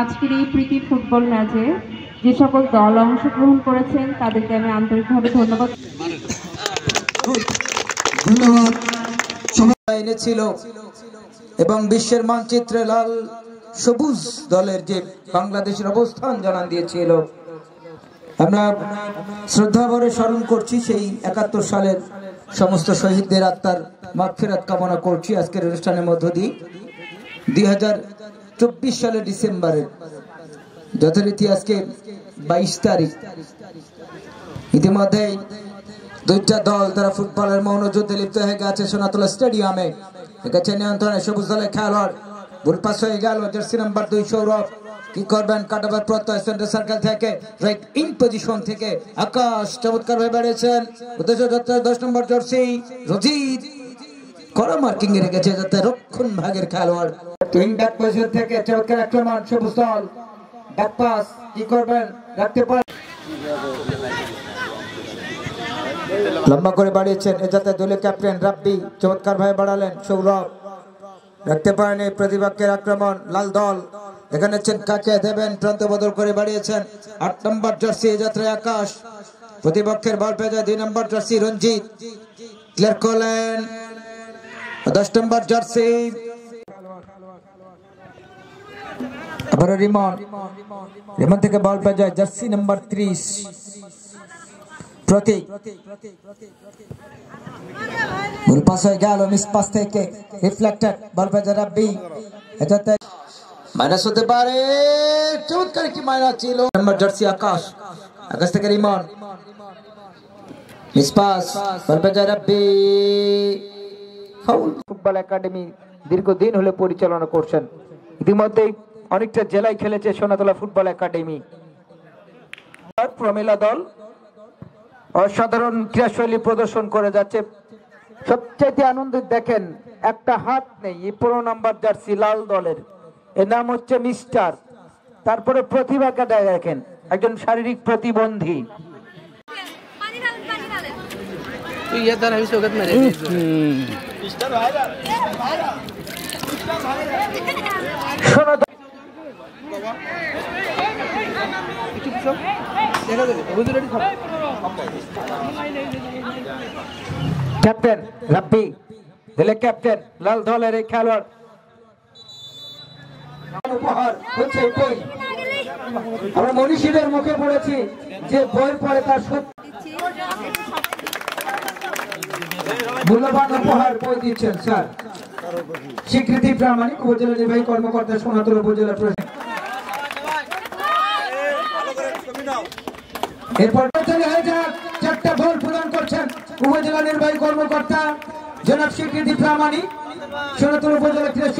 আজকের এই প্রীতি ফুটবল ম্যাচে যে সকল দল অংশগ্রহণ করেছেন তাদেরকে আমি আন্তরিকভাবে ধন্যবাদ এনেছিল এবং বিশ্বের মানচিত্রে লাল সবুজ দলের যে বাংলাদেশের অবস্থান জানান দিয়েছিল। আমরা শ্রদ্ধাভরে স্মরণ করছি সেই ৭১ সালের সমস্ত শহীদদের আত্মার মাগফিরাত কামনা করছি আজকের অনুষ্ঠানের মধ্য দিয়ে। ২০২৪ সালের ডিসেম্বরের যথারীতি আজকে ২২ তারিখ। ইতিমধ্যে দুইটা দল তারা ফুটবলের মৌনযুদ্ধে লিপ্ত হয়ে গেছে সোনাতলা স্টেডিয়ামে। গেছে নিয়ন্ত্রণে সবুজ দলের খেলোয়াড়, ভুল পাস হয়ে গেল জার্সি নাম্বার ২ সৌরভ। কি করবেন কাটাবার প্রত্যয় সেন্টার সার্কেল থেকে রাইট ইন পজিশন থেকে আকাশ চমৎকার হয়ে বেড়েছেন। ১০ নম্বর জার্সি রজিত কড়া মার্কিং এ রেখেছে যাতে রক্ষণ ভাগের খেলোয়াড় উইং ব্যাক পজিশন থেকে চমৎকার আক্রমণ সবুজ দল। ব্যাক পাস কি করবেন রাখতে পারেন, লম্বা করে বাড়িয়েছেন যাতে দলীয় ক্যাপ্টেন রাব্বি চমৎকার ভাবে বাড়ালেন। সৌরভ রাখতে পারেনি, প্রতিপক্ষের আক্রমণ লাল দল এখানে কাকে দেবেন প্রান্ত বদল করে বাড়িয়েছেন। ৮ নম্বর জার্সি যাত্রায় আকাশ, প্রতিপক্ষের বল পেয়ে যায় ২ নম্বর জার্সি রঞ্জিত ক্লিয়ার করলেন। ১০ নম্বর জার্সি আবার রিমন, রিমন থেকে বল পেয়ে যায় জার্সি নাম্বার ৩০ প্রতীক। ভুল পাস হয়ে গেল, মিস পাস থেকে রিফ্লেক্টেড বল পেয়ে যায় রাব্বি, এটাতে মাইনাস হতে পারে। চমৎকার কি মাইনাস ছিল। নম্বর জার্সি আকাশ, আকাশ থেকে রিমন মিস পাস বল পেয়ে যায় রাব্বি। ফাউল। ফুটবল একাডেমি দীর্ঘদিন হলে পরিচালনা করছেন, ইতিমধ্যেই অনেকটা জেলায় খেলেছে সোনাতলা ফুটবল একাডেমি। প্রমিলা দল অসাধারণ ক্রীড়াশৈলী প্রদর্শন করে যাচ্ছে। সবচেয়ে আনন্দিত দেখেন একটা হাত নেই এই ১৫ নম্বর জার্সি লাল দলের, এর নাম হচ্ছে মিস্টার। তারপরে প্রতিভাকে দেখেন একজন শারীরিক প্রতিবন্ধী। ক্যাপ্টেন রাব্বি দলের ক্যাপ্টেন লাল দলের এই খেলোয়াড়। উপহার হচ্ছে বই। আমরা মনীষীদের মুখে পড়েছি যে বই পড়ে তার মূল্যবান উপহার বই দিচ্ছেন স্যার। স্বীকৃতি প্রামাণিক উপজেলা নির্বাহী কর্মকর্তা সোনাতলা উপজেলা প্রশাসন। এরপর চারটা বল প্রদান করছেন উপজেলা নির্বাহী কর্মকর্তা জনাব স্বীকৃতি প্রামাণিক সোনাতলা উপজেলা ক্রীড়া